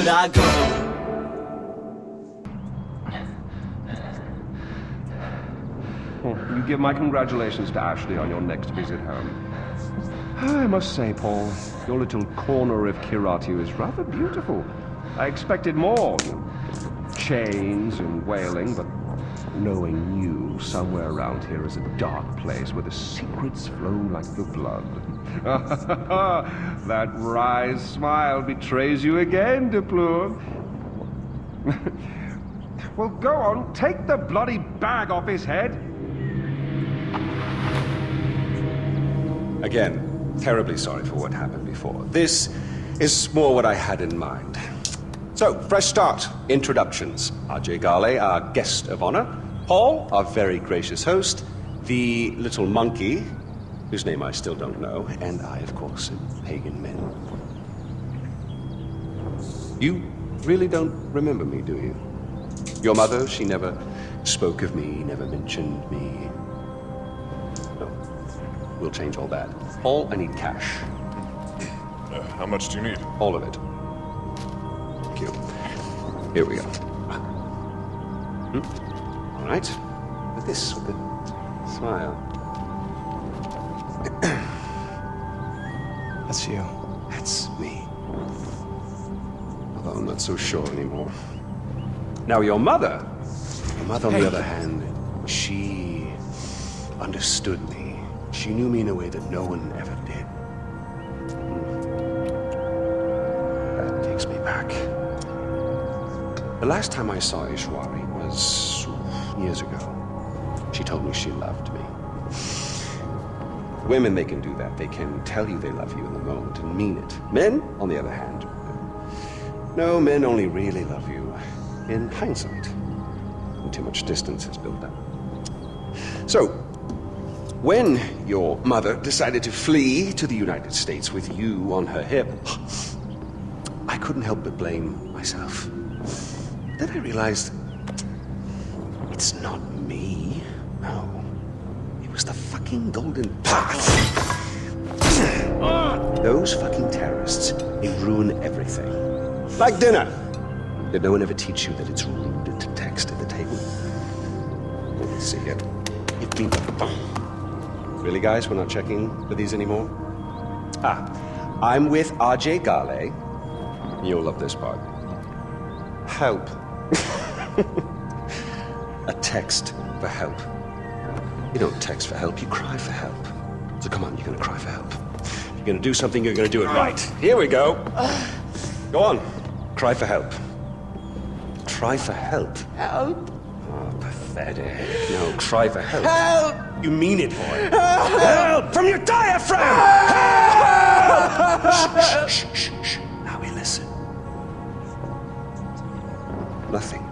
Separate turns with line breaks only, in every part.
should I go?
You give my congratulations to Ashley on your next visit home. I must say, Paul, your little corner of Kiratu is rather beautiful. I expected more. Chains and wailing, but knowing you, somewhere around here is a dark place where the secrets flow like the blood. That wry smile betrays you again, Deplour. Well, go on, take the bloody bag off his head.
Again, terribly sorry for what happened before. This is more what I had in mind. So, fresh start. Introductions. RJ Gale, our guest of honor. Paul, our very gracious host. The little monkey, whose name I still don't know. And I, of course, am Pagan Min. You really don't remember me, do you? Your mother, she never spoke of me, never mentioned me. No. We'll change all that. Paul, I need cash.
How much do you need?
All of it. Thank you. Here we go. All right. With this, with the smile.
That's you.
That's me. Although I'm not so sure anymore. Now, your mother, on the other hand, she understood me. She knew me in a way that no one ever did. That takes me back. The last time I saw Ishwari was years ago. She told me she loved me. Women, they can do that. They can tell you they love you in the moment and mean it. Men, on the other hand, no, men only really love you in hindsight. And too much distance has built up. So, when your mother decided to flee to the United States with you on her hip, I couldn't help but blame myself. Then I realized it's not me. No. It was the fucking Golden Path. Those fucking terrorists, they ruin everything. Like dinner. Did no one ever teach you that it's rude to text at the table? Let's see here. Give me the phone. Really, guys? We're not checking for these anymore? I'm with RJ Gale. You'll love this part. Help. A text for help. You don't text for help, you cry for help. So come on, you're gonna cry for help. If you're gonna do something, you're gonna do it right. Here we go. Go on. Cry for help. Try for help.
Help!
Oh, pathetic. No, cry for help.
Help!
You mean it, boy. Help! From your diaphragm! Help! Shh, shh, shh, shh. Now we listen. Nothing.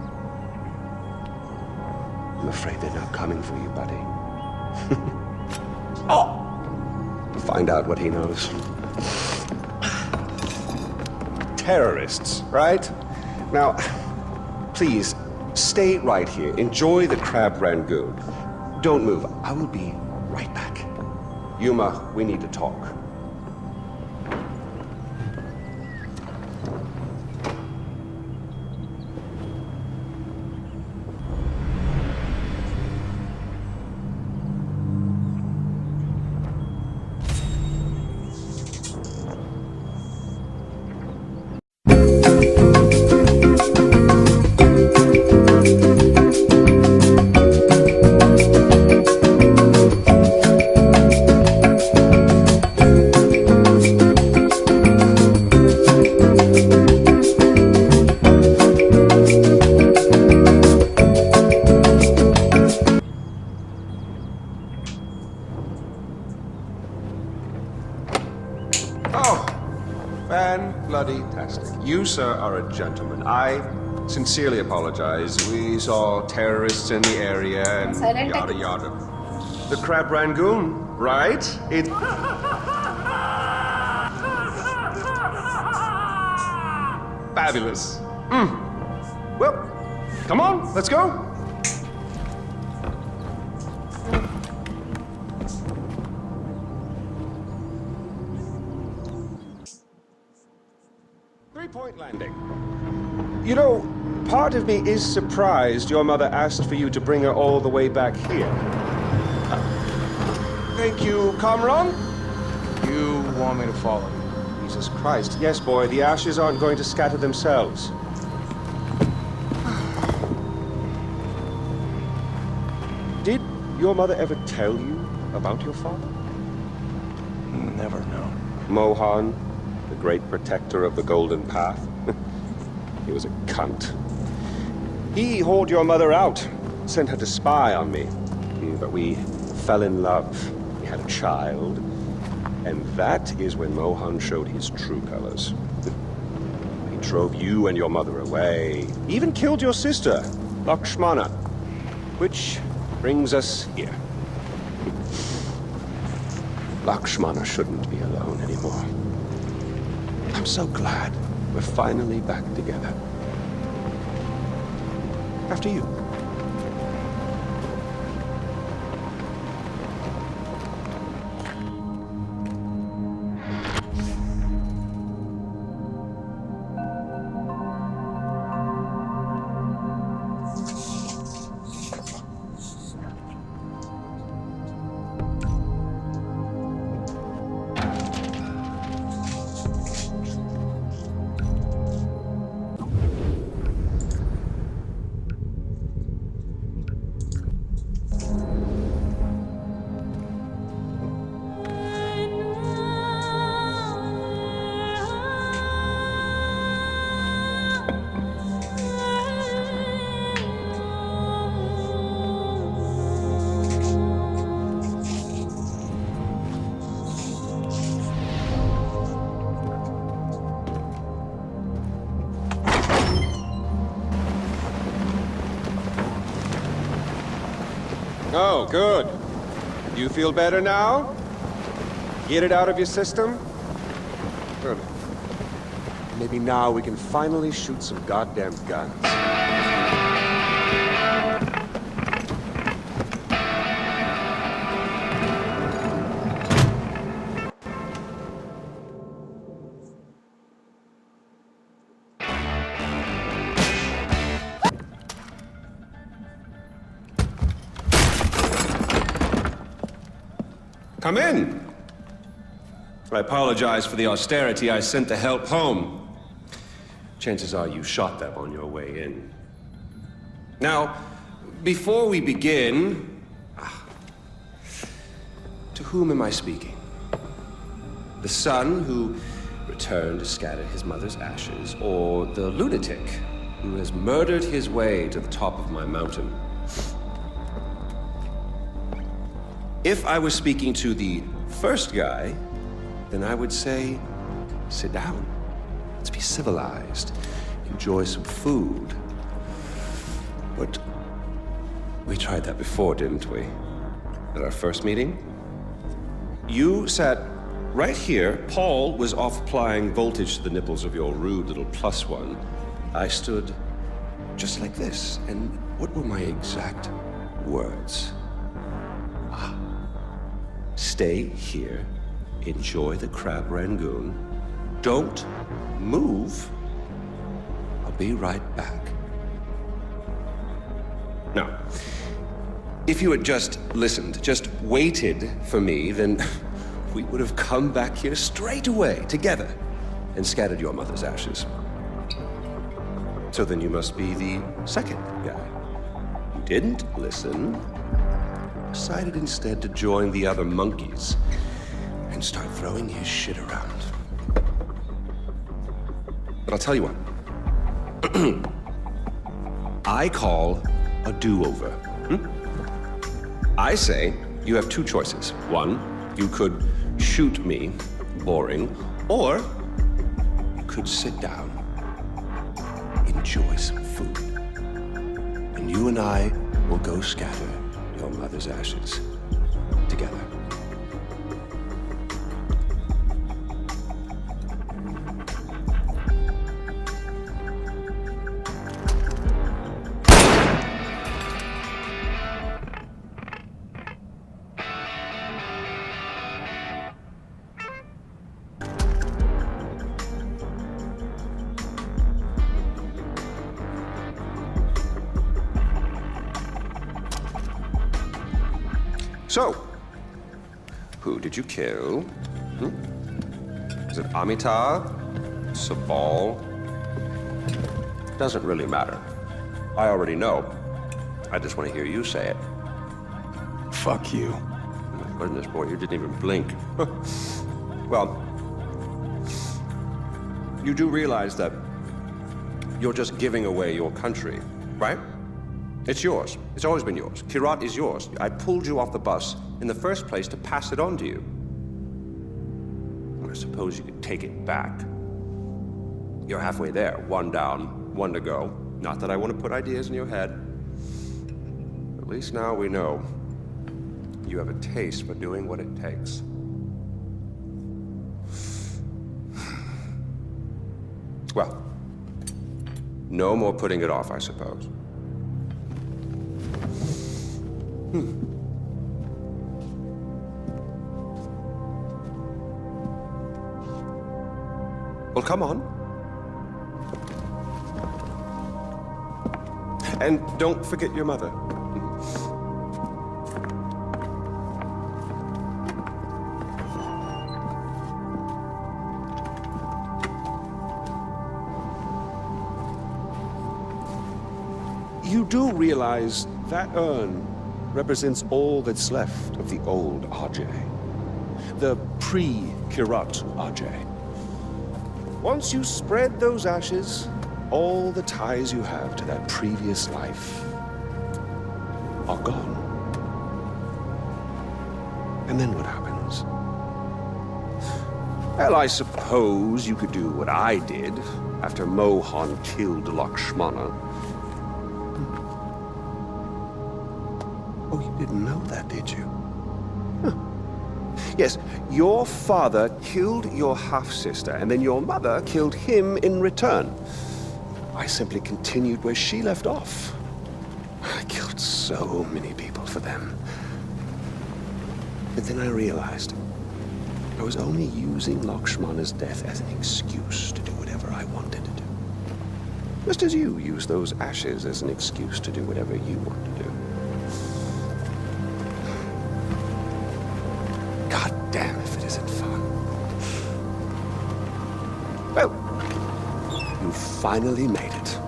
I'm afraid they're not coming for you, buddy. Oh! Find out what he knows. Terrorists, right? Now, please, stay right here. Enjoy the crab rangoon. Don't move. I will be right back. Yuma, we need to talk. Fan-bloody-tastic. You, sir, are a gentleman. I sincerely apologize. We saw terrorists in the area and yada yada. The crab rangoon, right? It... Fabulous. Well, come on, let's go. Three-point landing. You know, part of me is surprised your mother asked for you to bring her all the way back here. Thank you, Kamran.
You want me to follow you?
Jesus Christ. Yes, boy, the ashes aren't going to scatter themselves. Did your mother ever tell you about your father?
Never know.
Mohan, the great protector of the Golden Path. He was a cunt. He hauled your mother out, sent her to spy on me. But we fell in love. We had a child. And that is when Mohan showed his true colors. He drove you and your mother away. Even killed your sister, Lakshmana. Which brings us here. Lakshmana shouldn't be alone anymore. I'm so glad we're finally back together. After you. Oh, good. You feel better now? Get it out of your system? Good. Maybe now we can finally shoot some goddamn guns. Come in. I apologize for the austerity. I sent the help home. Chances are you shot them on your way in. Now, before we begin, to whom am I speaking? The son who returned to scatter his mother's ashes, or the lunatic who has murdered his way to the top of my mountain? If I was speaking to the first guy, then I would say, sit down. Let's be civilized. Enjoy some food. But we tried that before, didn't we? At our first meeting? You sat right here. Paul was off applying voltage to the nipples of your rude little plus one. I stood just like this. And what were my exact words? Stay here, enjoy the crab rangoon, don't move, I'll be right back. Now, if you had just listened, just waited for me, then we would have come back here straight away, together, and scattered your mother's ashes. So then you must be the second guy. You didn't listen, decided instead to join the other monkeys and start throwing his shit around. But I'll tell you what. I call a do-over. I say you have two choices. One, you could shoot me, boring, or you could sit down, enjoy some food, and you and I will go scatter your mother's ashes together. So, who did you kill? Is it Amitabh? Sabal? Doesn't really matter. I already know. I just want to hear you say it.
Fuck you.
Oh my goodness, boy, you didn't even blink. Well, you do realize that you're just giving away your country, right? It's yours. It's always been yours. Kirat is yours. I pulled you off the bus in the first place to pass it on to you. I suppose you could take it back. You're halfway there. One down, one to go. Not that I want to put ideas in your head. At least now we know you have a taste for doing what it takes. Well, no more putting it off, I suppose. Well, come on. And don't forget your mother. You do realize that urn represents all that's left of the old RJ. The pre-Kirat RJ. Once you spread those ashes, all the ties you have to that previous life are gone. And then what happens? Well, I suppose you could do what I did after Mohan killed Lakshmana. Oh, you didn't know that, did you? Huh. Yes, your father killed your half-sister, and then your mother killed him in return. I simply continued where she left off. I killed so many people for them. But then I realized I was only using Lakshmana's death as an excuse to do whatever I wanted to do. Just as you use those ashes as an excuse to do whatever you want to do. God damn if it isn't fun. Well, you finally made it.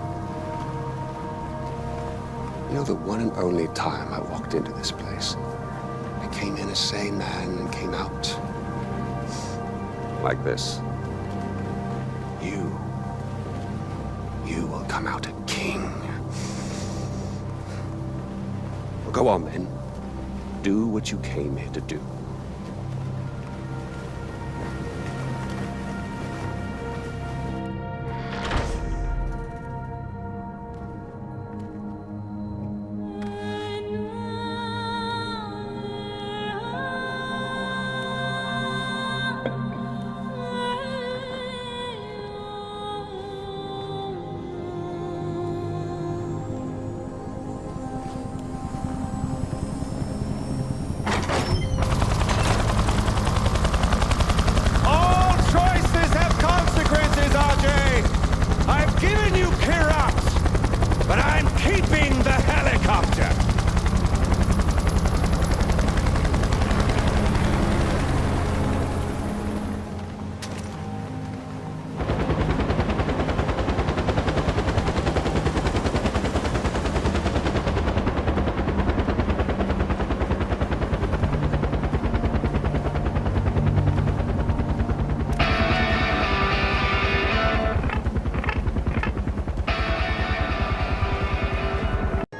You know, the one and only time I walked into this place, I came in a sane man and came out like this. You will come out a king. Well, go on then. Do what you came here to do.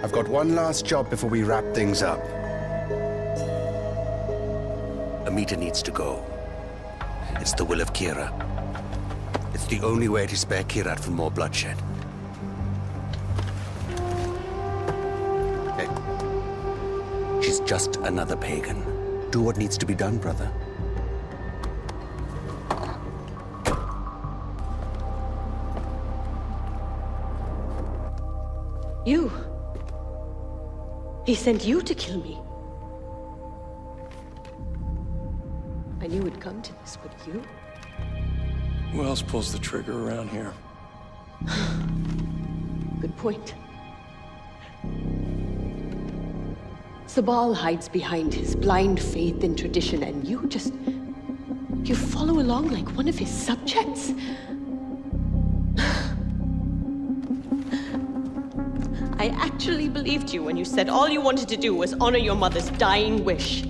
I've got one last job before we wrap things up. Amita needs to go. It's the will of Kira. It's the only way to spare Kirat from more bloodshed. Hey. She's just another pagan. Do what needs to be done, brother.
You? He sent you to kill me. I knew it'd come to this, but you?
Who else pulls the trigger around here?
Good point. Sabal hides behind his blind faith in tradition, and you follow along like one of his subjects? I actually believed you when you said all you wanted to do was honor your mother's dying wish.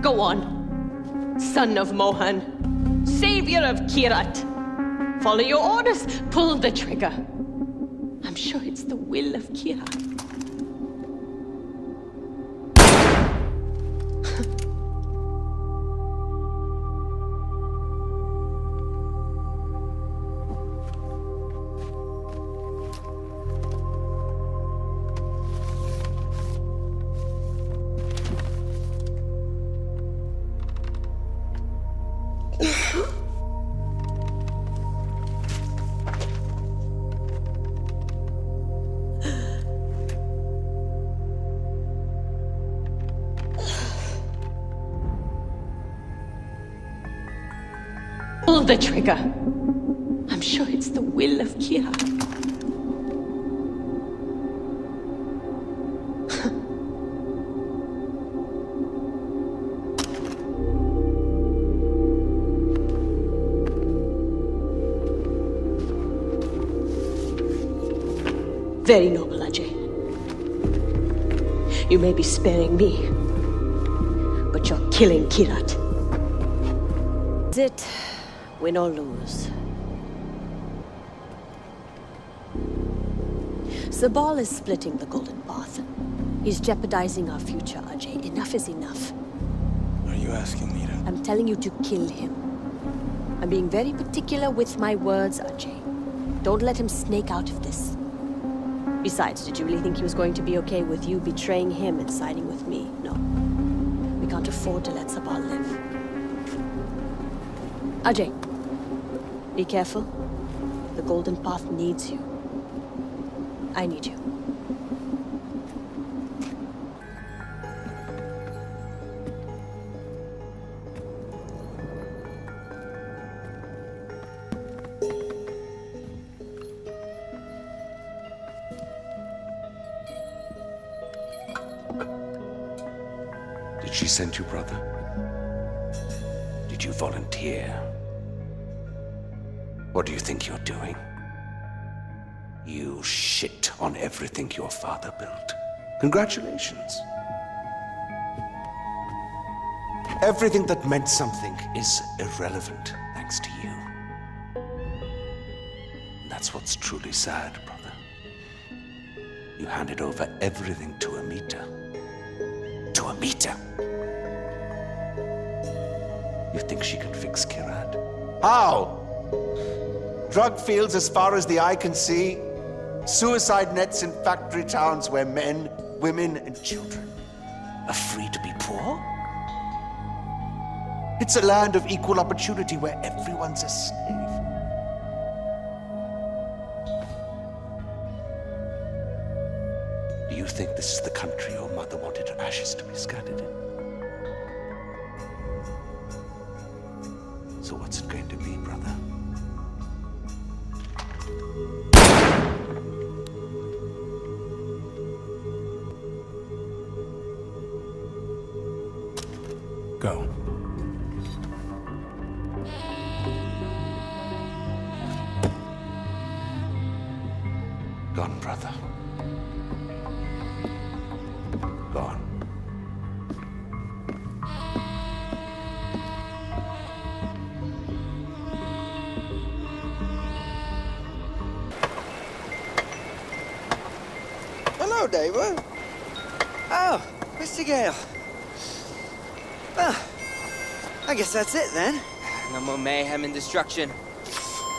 Go on, son of Mohan, savior of Kirat. Follow your orders, pull the trigger. I'm sure it's the will of Kirat. Pull the trigger. I'm sure it's the will of Kira. Very noble, Ajay. You may be sparing me, but you're killing Kirat. Is it win or lose? Sabal is splitting the Golden Path. He's jeopardizing our future, Ajay. Enough is enough.
Are you asking me to?
I'm telling you to kill him. I'm being very particular with my words, Ajay. Don't let him snake out of this. Besides, did you really think he was going to be okay with you betraying him and siding with me? No. We can't afford to let Sabal live. Ajay, be careful. The Golden Path needs you. I need you.
Did she send you, brother? Did you volunteer? What do you think you're doing? You shit on everything your father built. Congratulations. Everything that meant something is irrelevant thanks to you. And that's what's truly sad, brother. You handed over everything to Amita. To Amita. You think she can fix Kirat? How? Drug fields as far as the eye can see. Suicide nets in factory towns where men, women, and children are free to be poor. It's a land of equal opportunity where everyone's a slave. Do you think this is the country your mother wanted her ashes to be scattered in? So what's it going to be, brother?
Go.
Gone, brother. Gone.
Hello, David. Oh, Mr. Gale. Well, I guess that's it then.
No more mayhem and destruction.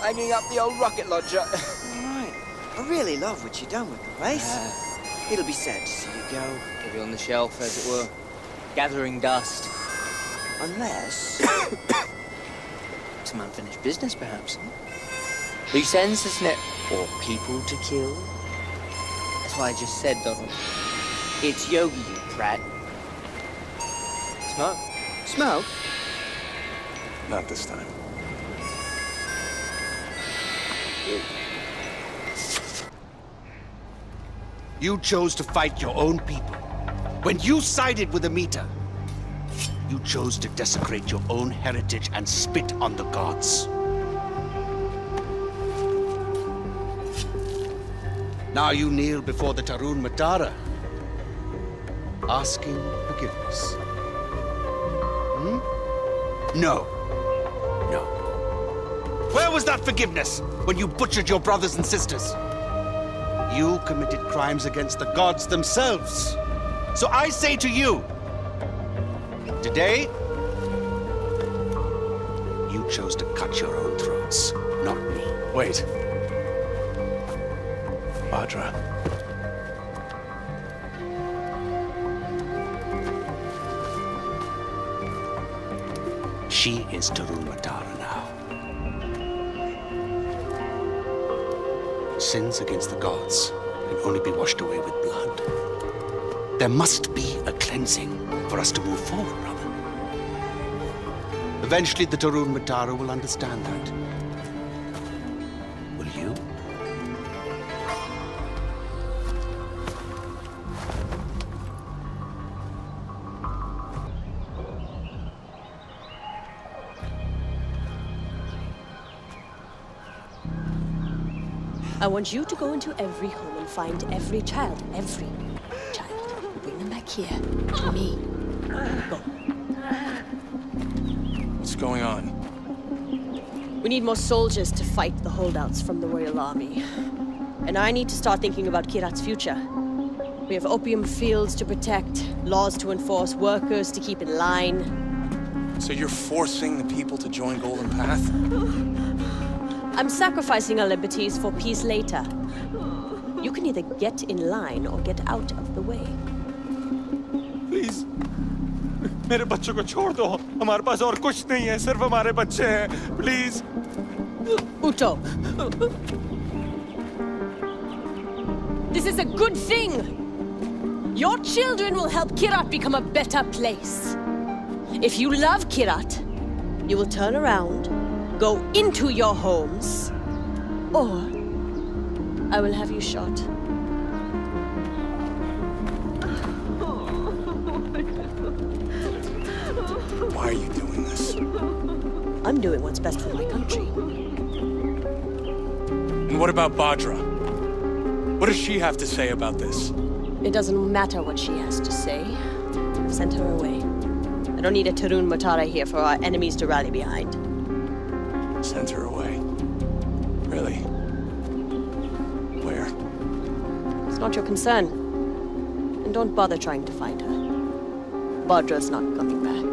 Lighting up the old rocket launcher.
All right. I really love what you've done with the place. It'll be sad to see you go.
It'll be on the shelf, as it were. Gathering dust.
Unless...
Some unfinished business, perhaps. Loose ends, isn't it? Or people to kill. That's what I just said, Donald. It's Yogi, you prat. Smoke.
Smoke?
Not this time.
You chose to fight your own people. When you sided with the Meter, you chose to desecrate your own heritage and spit on the gods. Now you kneel before the Tarun Matara, asking forgiveness. No. No. Where was that forgiveness when you butchered your brothers and sisters? You committed crimes against the gods themselves. So I say to you, today, you chose to cut your own throats, not me.
Wait. Badra.
She is Tarun Matara now. Sins against the gods can only be washed away with blood. There must be a cleansing for us to move forward, brother. Eventually, the Tarun Matara will understand that. Will you?
I want you to go into every home and find every child. Bring them back here, to me. Go.
What's going on?
We need more soldiers to fight the holdouts from the Royal Army. And I need to start thinking about Kirat's future. We have opium fields to protect, laws to enforce, workers to keep in line.
So you're forcing the people to join Golden Path?
I'm sacrificing our liberties for peace later. You can either get in line or get out of the way.
Please, मेरे बच्चों को छोड़ दो. हमारे पास और कुछ नहीं है, सिर्फ हमारे बच्चे हैं. Please.
Uto. This is a good thing. Your children will help Kirat become a better place. If you love Kirat, you will turn around, go into your homes, or I will have you shot.
Why are you doing this?
I'm doing what's best for my country.
And what about Badra? What does she have to say about this?
It doesn't matter what she has to say. I've sent her away. I don't need a Tarun Matara here for our enemies to rally behind.
Sent her away. Really? Where?
It's not your concern. And don't bother trying to find her. Badra's not coming back.